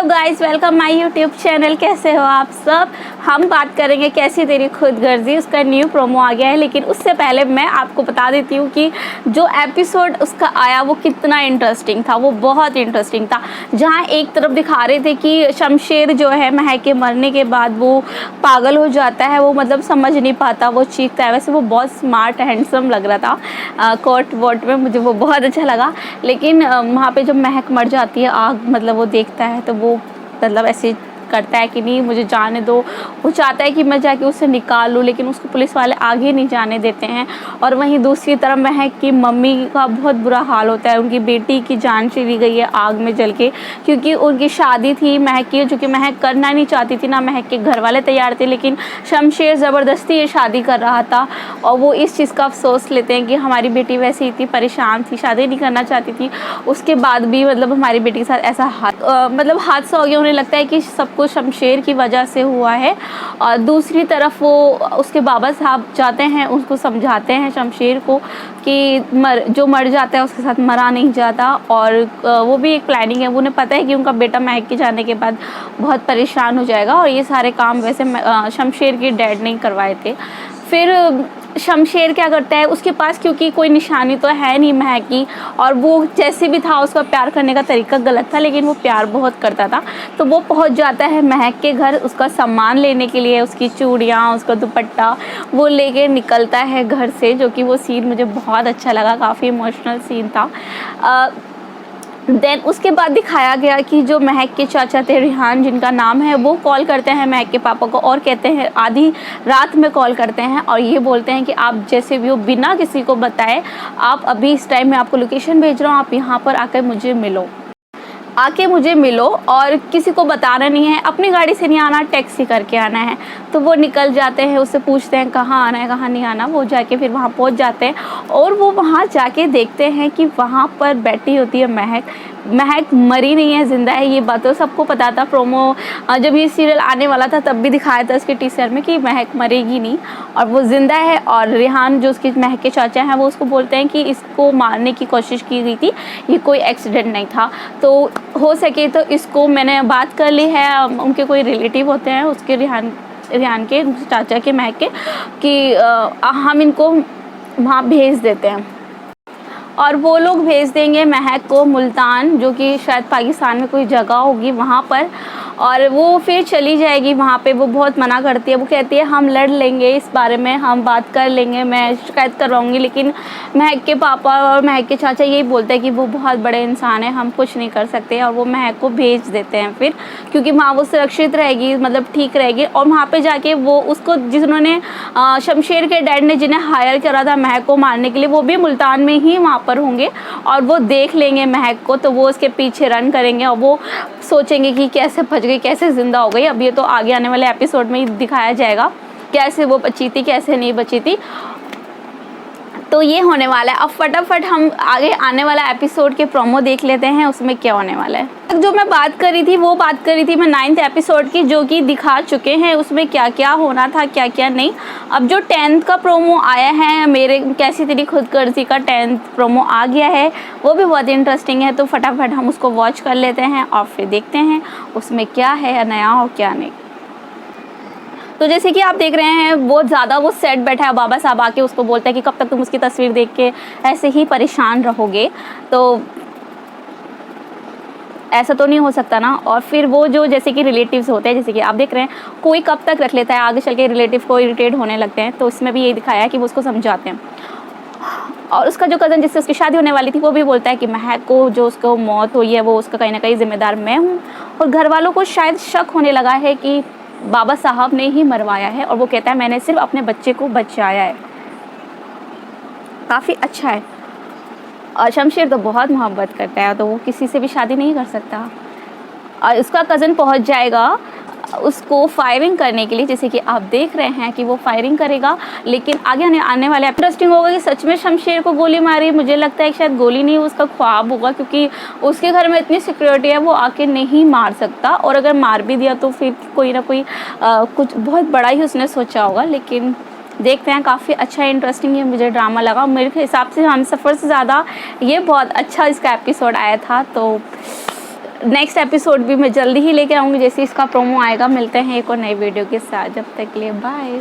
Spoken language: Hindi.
Guys, welcome my YouTube channel. कैसे हो आप सब। हम बात करेंगे कैसी तेरी खुदगर्जी, उसका न्यू प्रोमो आ गया है। लेकिन उससे पहले मैं आपको बता देती हूँ कि जो एपिसोड उसका आया वो कितना इंटरेस्टिंग था। वो बहुत इंटरेस्टिंग था। जहाँ एक तरफ दिखा रहे थे कि शमशेर जो है महक के मरने के बाद वो पागल हो जाता है, वो मतलब समझ नहीं पाता, वो चीखता है। वैसे वो बहुत स्मार्ट हैंडसम लग रहा था कोट वोट में, मुझे वो बहुत अच्छा लगा। लेकिन वहाँ पे जब महक मर जाती है, आग मतलब वो देखता है तो वो मतलब ऐसे करता है कि नहीं मुझे जाने दो। वो चाहता है कि मैं जाके उसे निकाल लूँ, लेकिन उसको पुलिस वाले आगे नहीं जाने देते हैं। और वहीं दूसरी तरफ महक की मम्मी का बहुत बुरा हाल होता है। उनकी बेटी की जान चली गई है आग में जल के, क्योंकि उनकी शादी थी महक की, जो कि महक करना नहीं चाहती थी ना। महक के घर वाले तैयार थे, लेकिन शमशेर ज़बरदस्ती ये शादी कर रहा था। और वो इस चीज़ का अफसोस लेते हैं कि हमारी बेटी वैसे ही थी, परेशान थी, शादी नहीं करना चाहती थी। उसके बाद भी मतलब हमारी बेटी के साथ ऐसा मतलब हादसा हो गया। उन्हें लगता है कि सब कुछ शमशेर की वजह से हुआ है। और दूसरी तरफ वो उसके बाबा साहब जाते हैं, उसको समझाते हैं शमशेर को कि जो मर जाता है उसके साथ मरा नहीं जाता। और वो भी एक प्लानिंग है। उन्हें पता है कि उनका बेटा महक के जाने के बाद बहुत परेशान हो जाएगा। और ये सारे काम वैसे शमशेर के डैड ने करवाए थे। फिर शमशेर क्या करता है, उसके पास क्योंकि कोई निशानी तो है नहीं महक की, और वो जैसे भी था उसका प्यार करने का तरीका गलत था, लेकिन वो प्यार बहुत करता था। तो वो पहुंच जाता है महक के घर उसका सामान लेने के लिए, उसकी चूड़ियाँ, उसका दुपट्टा वो लेके निकलता है घर से। जो कि वो सीन मुझे बहुत अच्छा लगा, काफ़ी इमोशनल सीन था। देन उसके बाद दिखाया गया कि जो महक के चाचा थे रिहान, जिनका नाम है, वो कॉल करते हैं महक के पापा को और कहते हैं, आधी रात में कॉल करते हैं और ये बोलते हैं कि आप जैसे भी हो बिना किसी को बताए, आप अभी इस टाइम में आपको लोकेशन भेज रहा हूँ, आप यहाँ पर आके मुझे मिलो और किसी को बताना नहीं है, अपनी गाड़ी से नहीं आना, टैक्सी करके आना है। तो वो निकल जाते हैं, उससे पूछते हैं कहाँ आना है कहाँ नहीं आना। वो जाके फिर वहाँ पहुँच जाते हैं और वो वहाँ जाके देखते हैं कि वहाँ पर बैठी होती है महक मरी नहीं है, ज़िंदा है। ये बात तो सबको पता था। प्रोमो जब ये सीरियल आने वाला था तब भी दिखाया था इसके टीजर में कि महक मरेगी नहीं और वो ज़िंदा है। और रिहान जो उसकी महक के चाचा हैं वो उसको बोलते हैं कि इसको मारने की कोशिश की गई थी, ये कोई एक्सीडेंट नहीं था। तो हो सके तो इसको मैंने बात कर ली है, उनके कोई रिलेटिव होते हैं उसके रिहान के चाचा के महक के, कि हम इनको वहाँ भेज देते हैं। और वो लोग भेज देंगे महक को मुल्तान, जो कि शायद पाकिस्तान में कोई जगह होगी वहाँ पर। और वो फिर चली जाएगी वहाँ पे। वो बहुत मना करती है, वो कहती है हम लड़ लेंगे इस बारे में, हम बात कर लेंगे, मैं शिकायत करवाऊँगी। लेकिन महक के पापा और महक के चाचा यही बोलते हैं कि वो बहुत बड़े इंसान है, हम कुछ नहीं कर सकते। और वो महक को भेज देते हैं फिर, क्योंकि वहाँ वो सुरक्षित रहेगी, मतलब ठीक रहेगी। और वहाँ पे जाके वो उसको जिन्होंने शमशेर के डैड ने जिन्हें हायर करा था महक को मारने के लिए, वो भी मुल्तान में ही वहाँ पर होंगे और वो देख लेंगे महक को। तो वो उसके पीछे रन करेंगे और वो सोचेंगे कि कैसे बच गई, कैसे ज़िंदा हो गई। अब ये तो आगे आने वाले एपिसोड में ही दिखाया जाएगा कैसे वो बची थी, कैसे नहीं बची थी। तो ये होने वाला है। अब फटाफट हम आगे आने वाला एपिसोड के प्रोमो देख लेते हैं, उसमें क्या होने वाला है। जो मैं बात करी थी वो बात करी थी मैं 9th एपिसोड की, जो कि दिखा चुके हैं उसमें क्या क्या होना था, क्या क्या नहीं। अब जो 10th का प्रोमो आया है, मेरे कैसी तेरी खुदगर्जी का 10th प्रोमो आ गया है, वो भी बहुत इंटरेस्टिंग है। तो फटाफट हम उसको वॉच कर लेते हैं और फिर देखते हैं उसमें क्या है नया और क्या नहीं। तो जैसे कि आप देख रहे हैं बहुत ज़्यादा वो सेट बैठा है, बाबा साहब आके उसको बोलता है कि कब तक तुम उसकी तस्वीर देख के ऐसे ही परेशान रहोगे, तो ऐसा तो नहीं हो सकता ना। और फिर वो जो जैसे कि रिलेटिव्स होते हैं, जैसे कि आप देख रहे हैं, कोई कब तक रख लेता है, आगे चल के रिलेटिव को इरिटेट होने लगते हैं। तो इसमें भी यही दिखाया है कि वो उसको समझाते हैं। और उसका जो कज़न जिससे उसकी शादी होने वाली थी वो भी बोलता है कि महक को जो उसको मौत हुई है वो उसका कहीं ना कहीं ज़िम्मेदार मैं हूँ। और घर वालों को शायद शक होने लगा है कि बाबा साहब ने ही मरवाया है, और वो कहता है मैंने सिर्फ अपने बच्चे को बचाया है। काफ़ी अच्छा है। और शमशेर तो बहुत मोहब्बत करता है, तो वो किसी से भी शादी नहीं कर सकता। और उसका कज़न पहुंच जाएगा उसको फायरिंग करने के लिए, जैसे कि आप देख रहे हैं कि वो फायरिंग करेगा। लेकिन आगे आने वाले इंटरेस्टिंग होगा कि सच में शमशेर को गोली मारी। मुझे लगता है कि शायद गोली नहीं, उसका ख्वाब होगा, क्योंकि उसके घर में इतनी सिक्योरिटी है, वो आके नहीं मार सकता। और अगर मार भी दिया तो फिर कोई ना कोई कुछ बहुत बड़ा ही उसने सोचा होगा। लेकिन देखते हैं, काफ़ी अच्छा इंटरेस्टिंग ये मुझे ड्रामा लगा। मेरे हिसाब से हमसफ़र से ज़्यादा ये बहुत अच्छा इसका एपिसोड आया था। तो नेक्स्ट एपिसोड भी मैं जल्दी ही लेके आऊँगी, जैसे इसका प्रोमो आएगा। मिलते हैं एक और नई वीडियो के साथ, जब तक के लिए बाय।